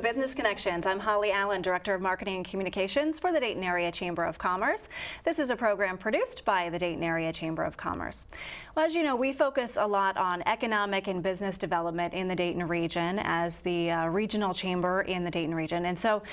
Business Connections. I'm Holly Allen, Director of Marketing and Communications for the Dayton Area Chamber of Commerce. This is a program produced by the Dayton Area Chamber of Commerce. Well, as you know, we focus a lot on economic and business development in the Dayton region as the regional chamber in the Dayton region. And so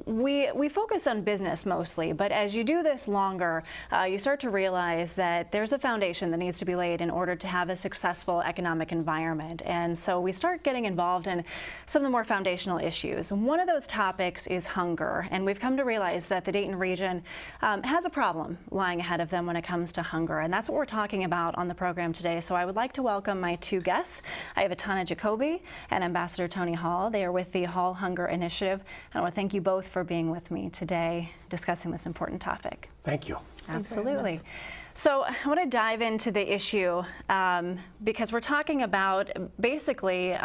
we focus on business mostly, but as you do this longer, you start to realize that there's a foundation that needs to be laid in order to have a successful economic environment. And so we start getting involved in some of the more foundational issues. One of those topics is hunger, and we've come to realize that the Dayton region has a problem lying ahead of them when it comes to hunger, and that's what we're talking about on the program today. So I would like to welcome my two guests. I have Atana Jacoby and Ambassador Tony Hall. They are with the Hall Hunger Initiative, and I want to thank you both for being with me today discussing this important topic. Thank you. Absolutely. So I want to dive into the issue because we're talking about basically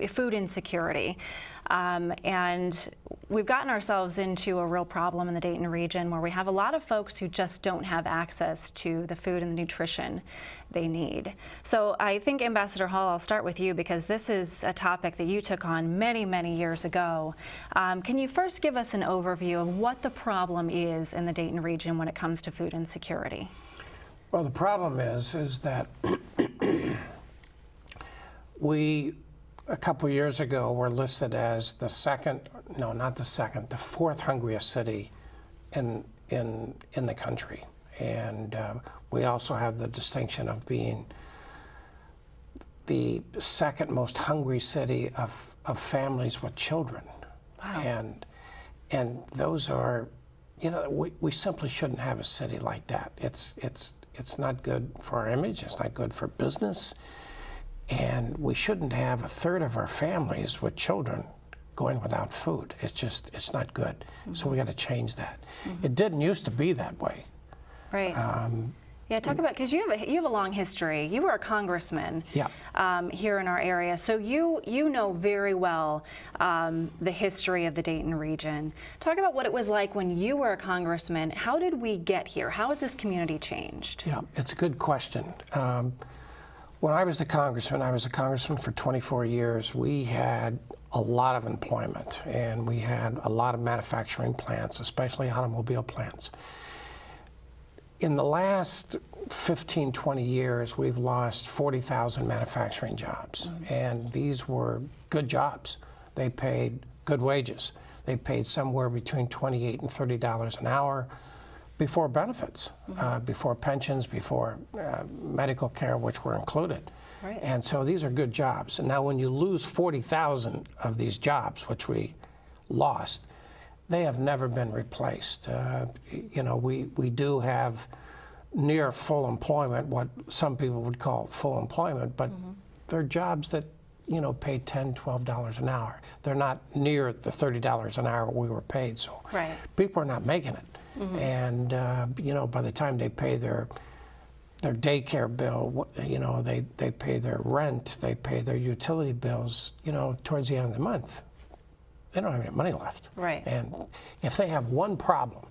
food insecurity. And we've gotten ourselves into a real problem in the Dayton region where we have a lot of folks who just don't have access to the food and the nutrition they need. So I think, Ambassador Hall, I'll start with you because this is a topic that you took on many, many years ago. Can you first give us an overview of what the problem is in the Dayton region when it comes to food insecurity? Well, the problem is that we, a couple years ago, were listed as the fourth hungriest city in the country. And we also have the distinction of being the second most hungry city of families with children. Wow. And those are, you know, we simply shouldn't have a city like that. It's not good for our image, it's not good for business, and we shouldn't have a third of our families with children going without food. It's not good. Mm-hmm. So we got to change that. Mm-hmm. It didn't used to be that way. Right. Yeah, talk about, because you have a long history. You were a congressman here in our area, so you know very well the history of the Dayton region. Talk about what it was like when you were a congressman. How did we get here? How has this community changed? Yeah, it's a good question. When I was a congressman for 24 years. We had a lot of employment, and we had a lot of manufacturing plants, especially automobile plants. In the last 15, 20 years, we've lost 40,000 manufacturing jobs. Mm-hmm. And these were good jobs. They paid good wages. They paid somewhere between $28 and $30 an hour before benefits, mm-hmm. Before pensions, before medical care, which were included. Right. And so these are good jobs. And now when you lose 40,000 of these jobs, which we lost, they have never been replaced. You know, we do have near full employment, what some people would call full employment, but mm-hmm. they're jobs that, you know, pay $10, $12 an hour. They're not near the $30 an hour we were paid, so right. People are not making it. Mm-hmm. And, you know, by the time they pay their daycare bill, you know, they pay their rent, they pay their utility bills, you know, towards the end of the month, they don't have any money left. Right. And if they have one problem,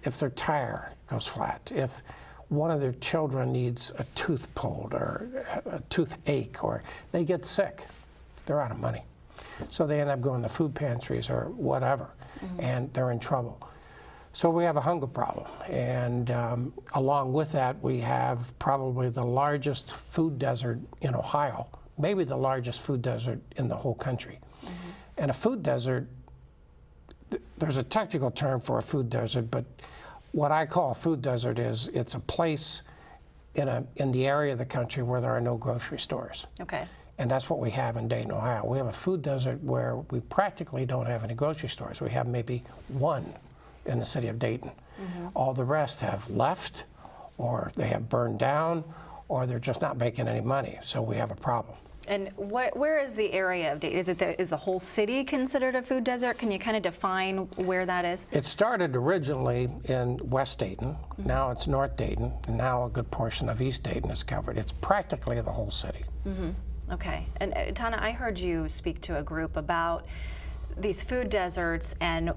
if their tire goes flat, if one of their children needs a tooth pulled or a toothache, or they get sick, they're out of money. So they end up going to food pantries or whatever, mm-hmm. and they're in trouble. So we have a hunger problem, and along with that, we have probably the largest food desert in Ohio, maybe the largest food desert in the whole country. Mm-hmm. And a food desert, there's a technical term for a food desert, but what I call a food desert is it's a place in the area of the country where there are no grocery stores. Okay. And that's what we have in Dayton, Ohio. We have a food desert where we practically don't have any grocery stores. We have maybe one in the city of Dayton. Mm-hmm. All the rest have left, or they have burned down, or they're just not making any money. So we have a problem. And where is the area of Dayton? Is the whole city considered a food desert? Can you kind of define where that is? It started originally in West Dayton. Mm-hmm. Now it's North Dayton. And now a good portion of East Dayton is covered. It's practically the whole city. Mm-hmm. Okay. And Tana, I heard you speak to a group about these food deserts and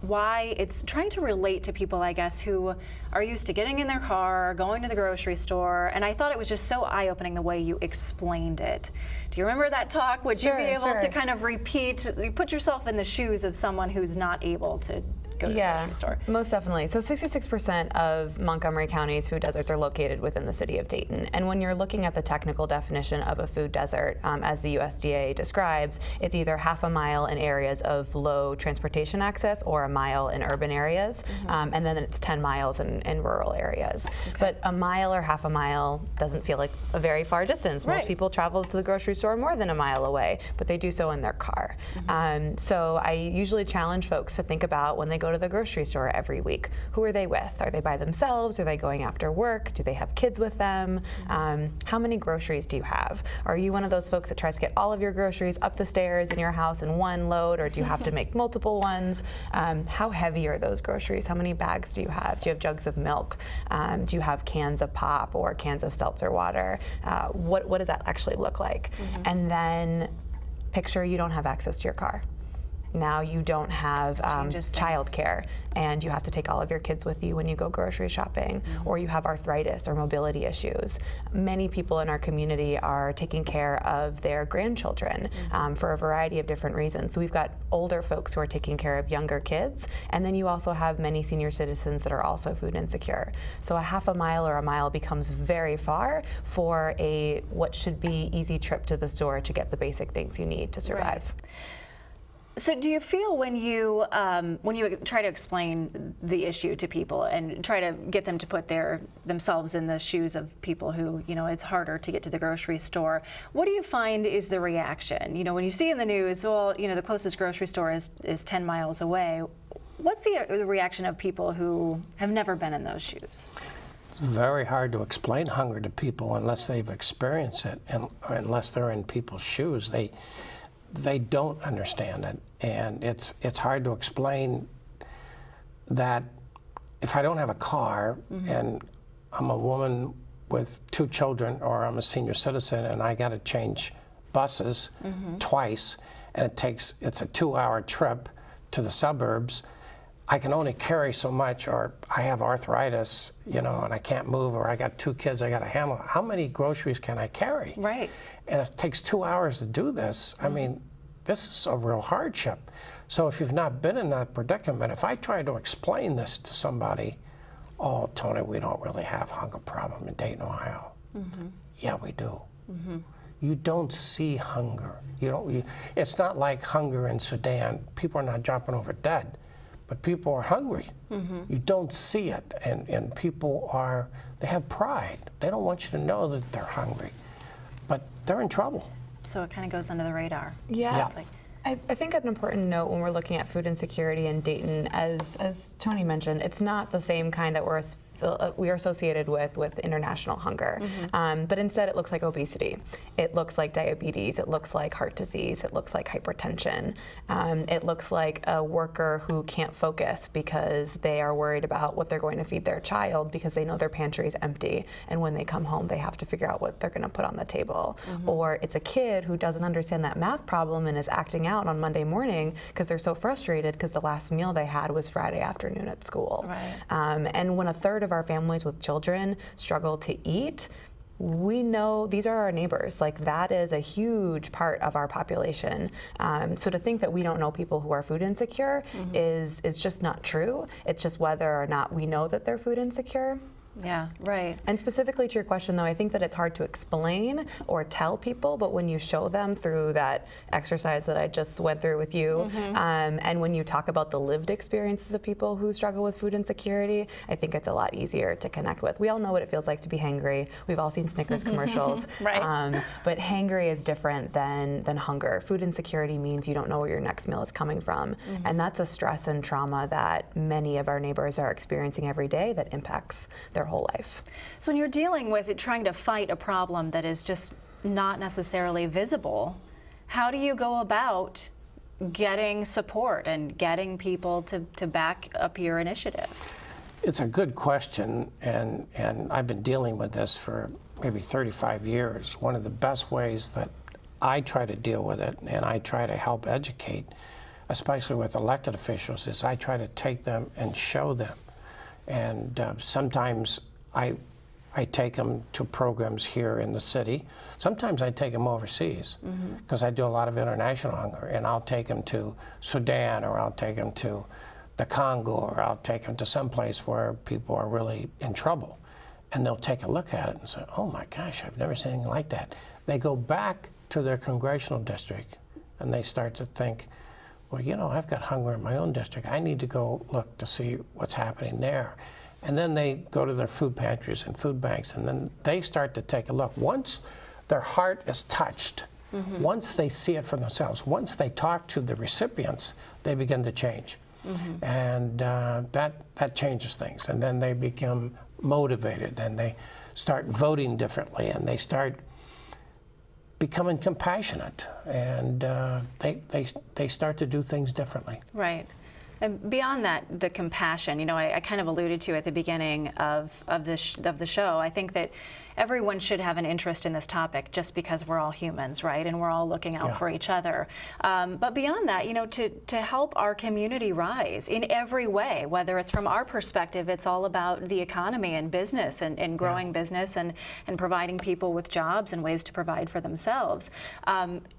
why it's trying to relate to people, I guess, who are used to getting in their car, going to the grocery store, and I thought it was just so eye-opening the way you explained it. Do you remember that talk? Would you be able to kind of put yourself in the shoes of someone who's not able to go to the grocery store? Most definitely. So 66% of Montgomery County's food deserts are located within the city of Dayton. And when you're looking at the technical definition of a food desert, as the USDA describes, it's either half a mile in areas of low transportation access or a mile in urban areas. And then it's 10 miles in rural areas. But a mile or half a mile doesn't feel like a very far distance. Most people travel to the grocery store more than a mile away, but they do so in their car. So I usually challenge folks to think about when they go to the grocery store every week, who are they with? Are they by themselves? Are they going after work? Do they have kids with them? How many groceries do you have? Are you one of those folks that tries to get all of your groceries up the stairs in your house in one load, or do you have to make multiple ones? How heavy are those groceries? How many bags do you have? Do you have jugs of milk? Do you have cans of pop or cans of seltzer water? What does that actually look like? And then picture you don't have access to your car. Now you don't have childcare, and you have to take all of your kids with you when you go grocery shopping, or you have arthritis or mobility issues. Many people in our community are taking care of their grandchildren for a variety of different reasons. So we've got older folks who are taking care of younger kids, and then you also have many senior citizens that are also food insecure. So a half a mile or a mile becomes very far for what should be easy trip to the store to get the basic things you need to survive. Right. So do you feel when you try to explain the issue to people and try to get them to put themselves in the shoes of people who, it's harder to get to the grocery store, what do you find is the reaction? When you see in the news, well, the closest grocery store is 10 miles away, what's the reaction of people who have never been in those shoes? It's very hard to explain hunger to people unless they've experienced it, and unless they're in people's shoes. They don't understand it, and it's hard to explain that if I don't have a car and I'm a woman with 2 children, or I'm a senior citizen and I got to change buses twice, and it's a 2-hour trip to the suburbs, I can only carry so much, or I have arthritis, and I can't move, or I got 2 kids I got to handle. How many groceries can I carry? Right. And it takes 2 hours to do this. I mean, this is a real hardship. So if you've not been in that predicament, if I try to explain this to somebody, oh, Tony, we don't really have a hunger problem in Dayton, Ohio. Yeah, we do. You don't see hunger. It's not like hunger in Sudan. People are not jumping over dead, but people are hungry. You don't see it, and people they have pride. They don't want you to know that they're hungry, but they're in trouble. So it kind of goes under the radar. Yeah. I think an important note when we're looking at food insecurity in Dayton, as Tony mentioned, it's not the same kind that we are associated with international hunger. But instead it looks like obesity. It looks like diabetes. It looks like heart disease. It looks like hypertension. It looks like a worker who can't focus because they are worried about what they're going to feed their child because they know their pantry is empty, and when they come home they have to figure out what they're going to put on the table. Or it's a kid who doesn't understand that math problem and is acting out on Monday morning because they're so frustrated because the last meal they had was Friday afternoon at school. Right. And when a third of our families with children struggle to eat, we know these are our neighbors. Like, that is a huge part of our population. So to think that we don't know people who are food insecure is just not true. It's just whether or not we know that they're food insecure. Yeah, right. And specifically to your question, though, I think that it's hard to explain or tell people, but when you show them through that exercise that I just went through with you, and when you talk about the lived experiences of people who struggle with food insecurity, I think it's a lot easier to connect with. We all know what it feels like to be hangry. We've all seen Snickers commercials. Right. But hangry is different than hunger. Food insecurity means you don't know where your next meal is coming from. And that's a stress and trauma that many of our neighbors are experiencing every day that impacts their whole life. So when you're dealing with it, trying to fight a problem that is just not necessarily visible, how do you go about getting support and getting people to back up your initiative? It's a good question, and I've been dealing with this for maybe 35 years. One of the best ways that I try to deal with it, and I try to help educate especially with elected officials, is I try to take them and show them. And sometimes I take them to programs here in the city. Sometimes I take them overseas because I do a lot of international hunger, and I'll take them to Sudan, or I'll take them to the Congo, or I'll take them to some place where people are really in trouble. And they'll take a look at it and say, oh my gosh, I've never seen anything like that. They go back to their congressional district and they start to think, well, you know, I've got hunger in my own district. I need to go look to see what's happening there. And then they go to their food pantries and food banks, and then they start to take a look. Once their heart is touched, once they see it for themselves, once they talk to the recipients, they begin to change. And that changes things. And then they become motivated, and they start voting differently, and they start becoming compassionate, and they start to do things differently. Right. And beyond that, the compassion, you know, I kind of alluded to at the beginning of the show. I think that everyone should have an interest in this topic just because we're all humans, right? And we're all looking out for each other. But beyond that, you know, to help our community rise in every way, whether it's from our perspective, it's all about the economy and business and growing business and providing people with jobs and ways to provide for themselves.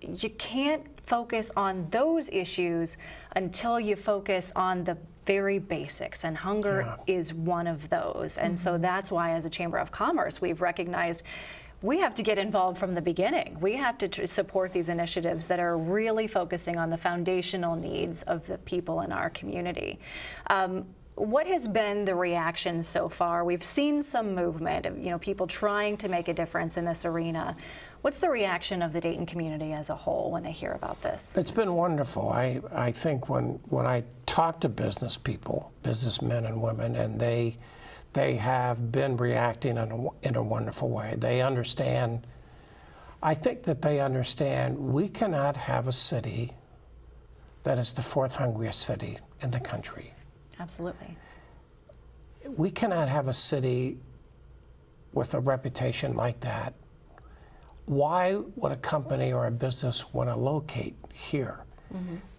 You can't focus on those issues until you focus on the very basics, and hunger is one of those. And so that's why, as a Chamber of Commerce, we've recognized we have to get involved from the beginning. We have to support these initiatives that are really focusing on the foundational needs of the people in our community. What has been the reaction so far? We've seen some movement of, you know, people trying to make a difference in this arena. What's the reaction of the Dayton community as a whole when they hear about this? It's been wonderful. I think when I talk to business people, businessmen and women, and they have been reacting in a wonderful way. They understand. I think that they understand we cannot have a city that is the fourth hungriest city in the country. Absolutely. We cannot have a city with a reputation like that. Why would a company or a business want to locate here?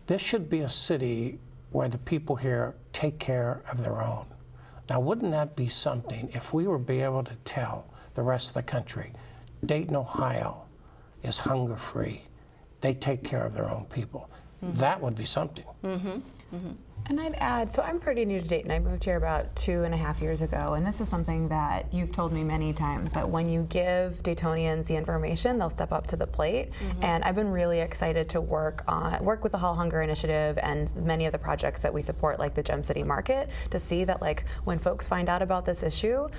This should be a city where the people here take care of their own. Now, wouldn't that be something if we were be able to tell the rest of the country, Dayton, Ohio is hunger-free. They take care of their own people. That would be something. And I'd add, so I'm pretty new to Dayton. I moved here about 2.5 years ago, and this is something that you've told me many times, that when you give Daytonians the information, they'll step up to the plate. And I've been really excited to work with the Hall Hunger Initiative and many of the projects that we support, like the Gem City Market, to see that, like, when folks find out about this issue,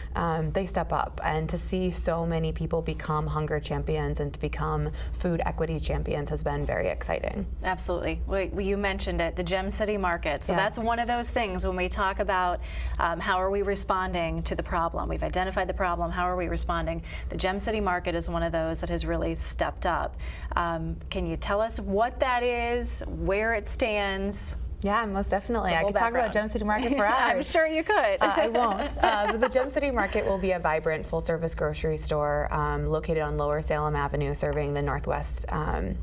they step up. And to see so many people become hunger champions and to become food equity champions has been very exciting. Absolutely. Well, you mentioned it, the Gem City Market. So that's one of those things when we talk about how are we responding to the problem. We've identified the problem, how are we responding? The Gem City Market is one of those that has really stepped up. Can you tell us what that is, where it stands? Yeah, most definitely. I could talk about Gem City Market for hours. I'm sure you could. I won't. But the Gem City Market will be a vibrant full-service grocery store located on Lower Salem Avenue, serving the northwest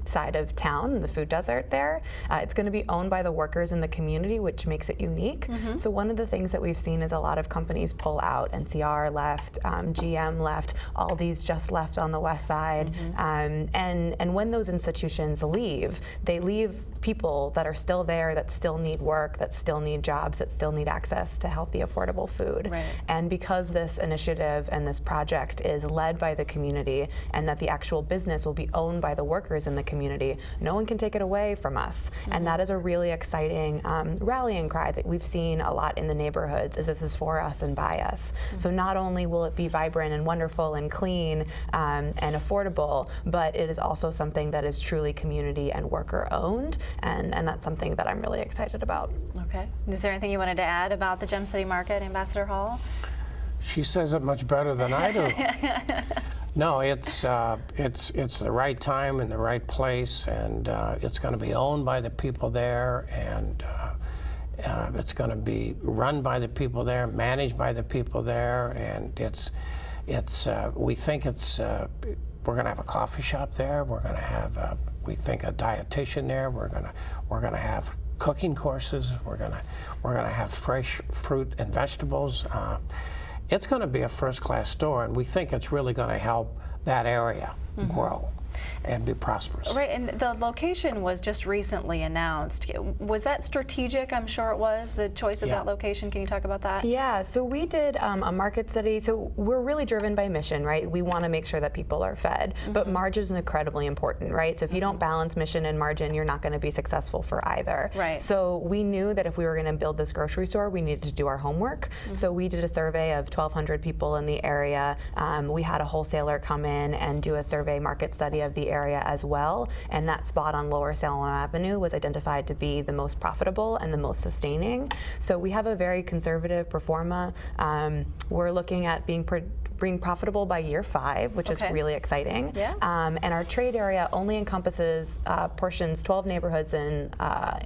side of town, the food desert there. It's going to be owned by the workers in the community, which makes it unique. So one of the things that we've seen is a lot of companies pull out. NCR left, GM left, Aldi's just left on the west side. And when those institutions leave, they leave people that are still there, that still need work, that still need jobs, that still need access to healthy, affordable food. Right. And because this initiative and this project is led by the community, and that the actual business will be owned by the workers in the community, no one can take it away from us. And that is a really exciting rallying cry that we've seen a lot in the neighborhoods, is this is for us and by us. So not only will it be vibrant and wonderful and clean and affordable, but it is also something that is truly community and worker owned. And that's something that I'm really excited about. Okay. Is there anything you wanted to add about the Gem City Market, Ambassador Hall? She says it much better than I do. No, it's the right time and the right place, and it's going to be owned by the people there, and it's going to be run by the people there, managed by the people there, and we think we're going to have a coffee shop there. We're going to have we think a dietitian there. We're going to have cooking courses. We're gonna have fresh fruit and vegetables. It's going to be a first-class store, and we think it's really going to help that area grow and be prosperous. Right, and the location was just recently announced. Was that strategic? I'm sure it was, the choice of that location. Can you talk about that? Yeah, so we did a market study. So we're really driven by mission, right? We want to make sure that people are fed, but margin is incredibly important, right? So if you don't balance mission and margin, you're not going to be successful for either. Right. So we knew that if we were going to build this grocery store, we needed to do our homework. So we did a survey of 1,200 people in the area. We had a wholesaler come in and do a survey market study of the area as well, and that spot on Lower Salem Avenue was identified to be the most profitable and the most sustaining. So we have a very conservative pro forma. We're looking at being profitable by year 5, which is really exciting. Yeah. And our trade area only encompasses portions 12 neighborhoods in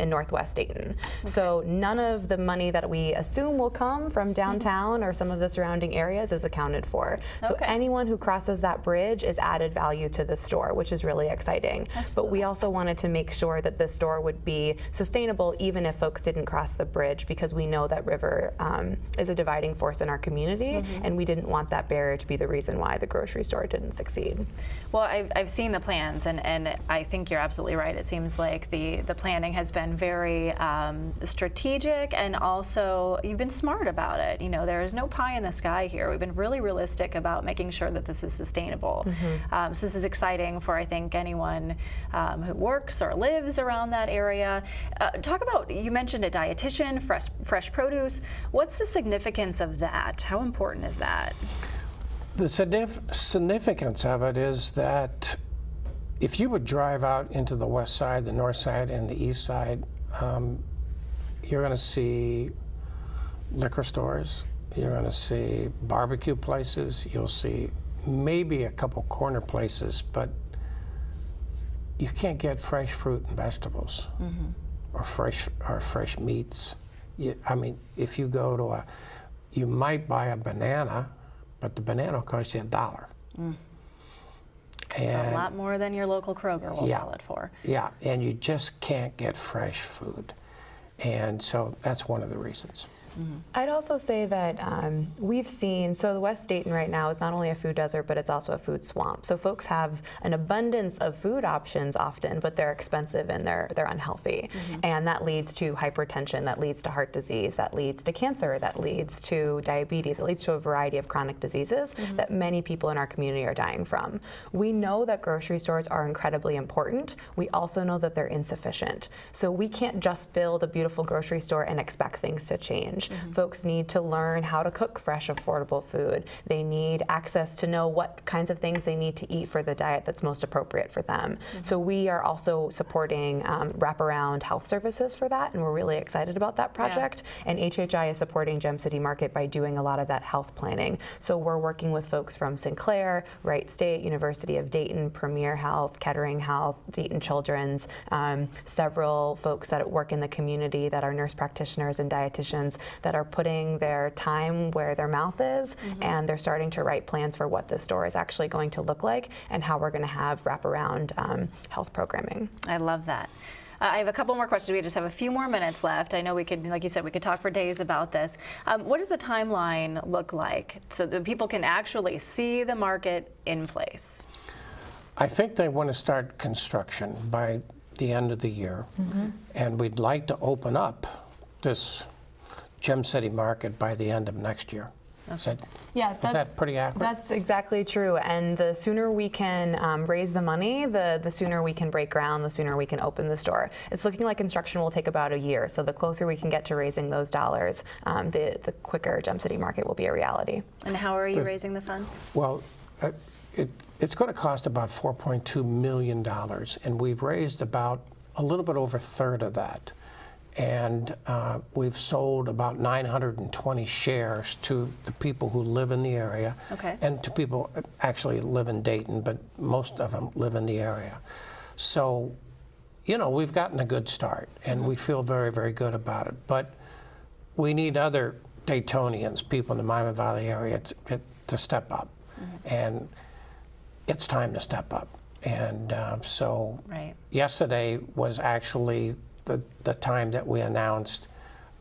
Northwest Dayton. So none of the money that we assume will come from downtown or some of the surrounding areas is accounted for. So anyone who crosses that bridge is added value to the store, which is really exciting. But we also wanted to make sure that the store would be sustainable even if folks didn't cross the bridge, because we know that river is a dividing force in our community, and we didn't want that barrier to be the reason why the grocery store didn't succeed. Well, I've seen the plans, and I think you're absolutely right. It seems like the planning has been very strategic, and also you've been smart about it. You know, there is no pie in the sky here. We've been really realistic about making sure that this is sustainable. So this is exciting for, I think, anyone who works or lives around that area. Talk about, you mentioned a dietitian, fresh produce. What's the significance of that? How important is that? The significance of it is that if you would drive out into the west side, the north side, and the east side, you're going to see liquor stores, you're going to see barbecue places, you'll see maybe a couple corner places, but you can't get fresh fruit and vegetables or fresh meats. I mean, if you go to you might buy a banana, but the banana will cost you $1. It's a lot more than your local Kroger will sell it for. Yeah, and you just can't get fresh food. And so that's one of the reasons. I'd also say that we've seen, so the West Dayton right now is not only a food desert, but it's also a food swamp. So folks have an abundance of food options often, but they're expensive and they're unhealthy. And that leads to hypertension, that leads to heart disease, that leads to cancer, that leads to diabetes, it leads to a variety of chronic diseases that many people in our community are dying from. We know that grocery stores are incredibly important. We also know that they're insufficient. So we can't just build a beautiful grocery store and expect things to change. Folks need to learn how to cook fresh, affordable food. They need access to know what kinds of things they need to eat for the diet that's most appropriate for them. So we are also supporting wraparound health services for that, and we're really excited about that project. And HHI is supporting Gem City Market by doing a lot of that health planning. So we're working with folks from Sinclair, Wright State, University of Dayton, Premier Health, Kettering Health, Dayton Children's, several folks that work in the community that are nurse practitioners and dietitians that are putting their time where their mouth is, and they're starting to write plans for what the store is actually going to look like and how we're going to have wraparound health programming. I love that. I have a couple more questions. We just have a few more minutes left. I know we could, like you said, we could talk for days about this. What does the timeline look like so that people can actually see the market in place? I think they want to start construction by the end of the year, and we'd like to open up this Gem City Market by the end of next year. Is that pretty accurate? That's exactly true. And the sooner we can raise the money, the sooner we can break ground, the sooner we can open the store. It's looking like construction will take about a year. So the closer we can get to raising those dollars, the quicker Gem City Market will be a reality. And how are you raising the funds? Well, it's going to cost about $4.2 million, and we've raised about a little bit over a third of that. And we've sold about 920 shares to the people who live in the area, and to people actually live in Dayton, but most of them live in the area. So, you know, we've gotten a good start, and we feel very, very good about it. But we need other Daytonians, people in the Miami Valley area, to step up, and it's time to step up. And so yesterday was actually the time that we announced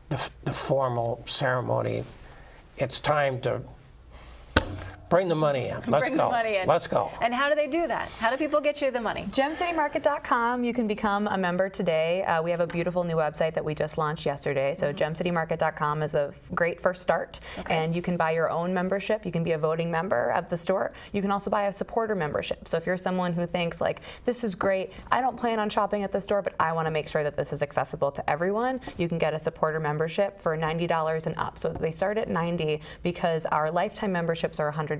the formal ceremony. It's time to bring the money in. Let's Bring go. the money in. Let's go. And how do they do that? How do people get you the money? GemCityMarket.com. You can become a member today. We have a beautiful new website that we just launched yesterday. So GemCityMarket.com is a great first start. Okay. And you can buy your own membership. You can be a voting member of the store. You can also buy a supporter membership. So if you're someone who thinks like, this is great, I don't plan on shopping at the store, but I want to make sure that this is accessible to everyone, you can get a supporter membership for $90 and up. So they start at $90 because our lifetime memberships are $100.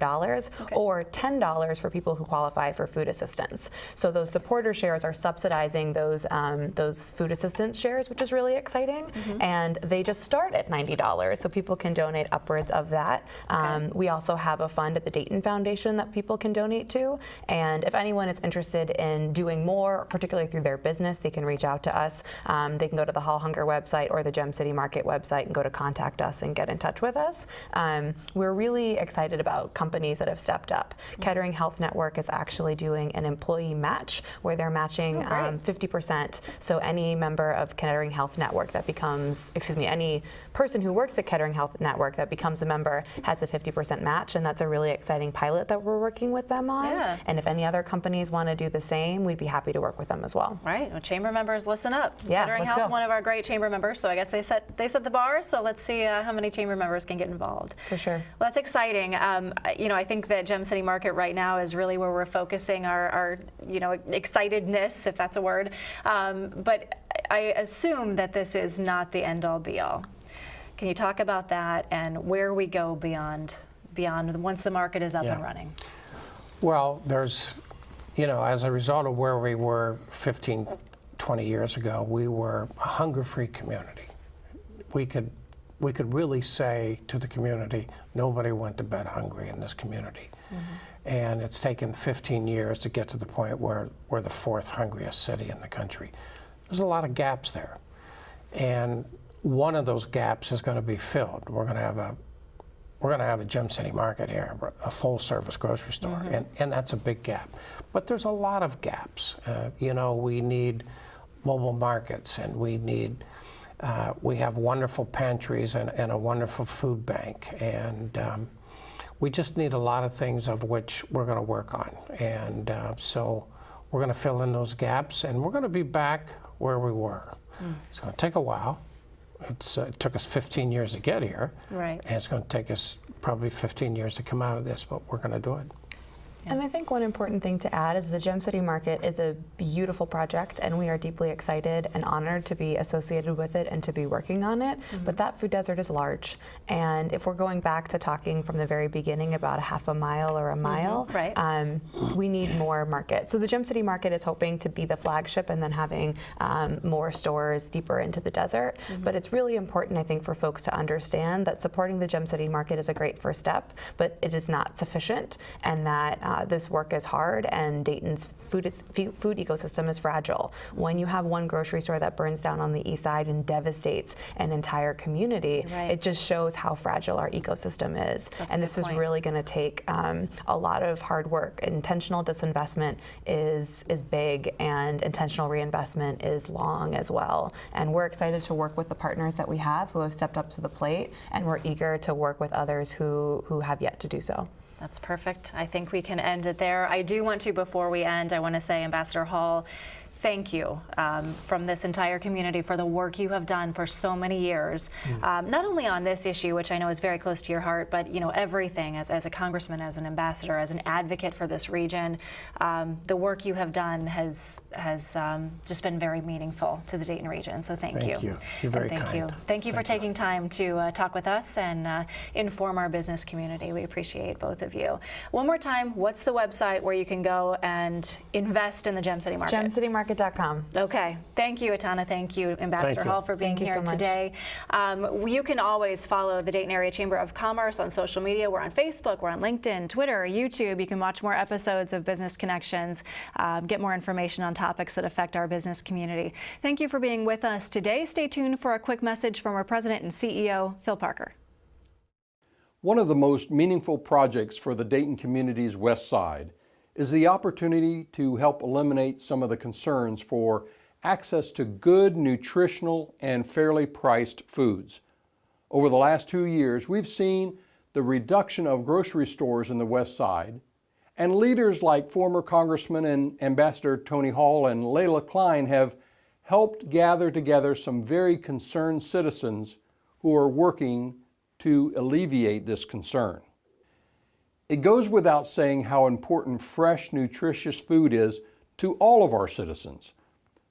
Or $10 for people who qualify for food assistance. So those supporter shares are subsidizing those food assistance shares, which is really exciting. And they just start at $90, so people can donate upwards of that. We also have a fund at the Dayton Foundation that people can donate to. And if anyone is interested in doing more, particularly through their business, they can reach out to us. They can go to the Hall Hunger website or the Gem City Market website and go to contact us and get in touch with us. We're really excited about companies that have stepped up. Kettering Health Network is actually doing an employee match where they're matching 50%. So any member of Kettering Health Network that becomes, any person who works at Kettering Health Network that becomes a member has a 50% match, and that's a really exciting pilot that we're working with them on. Yeah. And if any other companies want to do the same, we'd be happy to work with them as well. Right. Well, chamber members, listen up. Yeah, Kettering let's Health, go. one of our great chamber members. So I guess they set the bar. So let's see how many chamber members can get involved. For sure. Well, that's exciting. I think that Gem City Market right now is really where we're focusing our excitedness, if that's a word. But I assume that this is not the end-all, be-all. Can you talk about that and where we go beyond once the market is up and running? Well, there's, as a result of where we were 15, 20 years ago, we were a hunger-free community. We could really say to the community, nobody went to bed hungry in this community. And it's taken 15 years to get to the point where we're the fourth hungriest city in the country. There's a lot of gaps there. And one of those gaps is going to be filled. We're going to have a Gem City Market here, a full-service grocery store, and that's a big gap. But there's a lot of gaps. We need mobile markets, and we have wonderful pantries and a wonderful food bank, and we just need a lot of things of which we're going to work on. And so we're going to fill in those gaps, and we're going to be back where we were. It's going to take a while. It took us 15 years to get here, Right. and it's going to take us probably 15 years to come out of this, but we're going to do it. And I think one important thing to add is the Gem City Market is a beautiful project, and we are deeply excited and honored to be associated with it and to be working on it. But that food desert is large, and if we're going back to talking from the very beginning about a half a mile or a mile, we need more market. So the Gem City Market is hoping to be the flagship and then having more stores deeper into the desert. But it's really important, I think, for folks to understand that supporting the Gem City Market is a great first step, but it is not sufficient, and that this work is hard, and Dayton's food ecosystem is fragile. When you have one grocery store that burns down on the east side and devastates an entire community, it just shows how fragile our ecosystem is. And this is really going to take a lot of hard work. Intentional disinvestment is big, and intentional reinvestment is long as well. And we're excited to work with the partners that we have who have stepped up to the plate, and we're eager to work with others who have yet to do so. That's perfect. I think we can end it there. I do want to, before we end, I want to say, Ambassador Hall, thank you from this entire community for the work you have done for so many years, not only on this issue, which I know is very close to your heart, but everything as a congressman, as an ambassador, as an advocate for this region. The work you have done has just been very meaningful to the Dayton region. So thank you. Thank you. You're very kind. Thank you for taking time to talk with us and inform our business community. We appreciate both of you. One more time, what's the website where you can go and invest in the Gem City Market? GemCityMarket.com. Okay. Thank you, Atana. Thank you, Ambassador Hall, for being here today. You can always follow the Dayton Area Chamber of Commerce on social media. We're on Facebook, we're on LinkedIn, Twitter, YouTube. You can watch more episodes of Business Connections, get more information on topics that affect our business community. Thank you for being with us today. Stay tuned for a quick message from our President and CEO, Phil Parker. One of the most meaningful projects for the Dayton community's west side is the opportunity to help eliminate some of the concerns for access to good, nutritional, and fairly priced foods. Over the last 2 years, we've seen the reduction of grocery stores in the West Side, and leaders like former Congressman and Ambassador Tony Hall and Layla Klein have helped gather together some very concerned citizens who are working to alleviate this concern. It goes without saying how important fresh, nutritious food is to all of our citizens,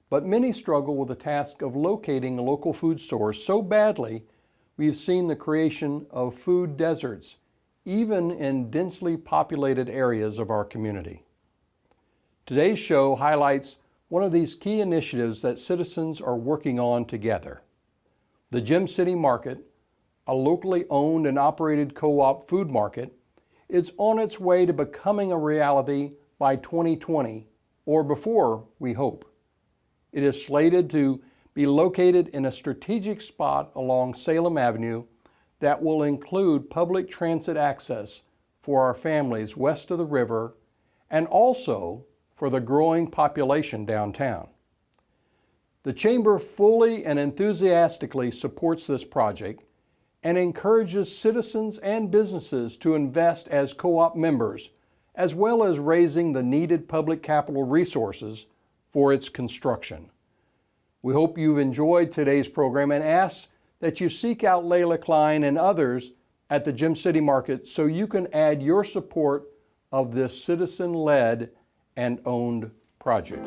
but many struggle with the task of locating local food stores so badly we've seen the creation of food deserts, even in densely populated areas of our community. Today's show highlights one of these key initiatives that citizens are working on together. The Gem City Market, a locally owned and operated co-op food market, is on its way to becoming a reality by 2020, or before, we hope. It is slated to be located in a strategic spot along Salem Avenue that will include public transit access for our families west of the river and also for the growing population downtown. The Chamber fully and enthusiastically supports this project and encourages citizens and businesses to invest as co-op members, as well as raising the needed public capital resources for its construction. We hope you've enjoyed today's program and ask that you seek out Layla Klein and others at the Gem City Market so you can add your support of this citizen-led and owned project.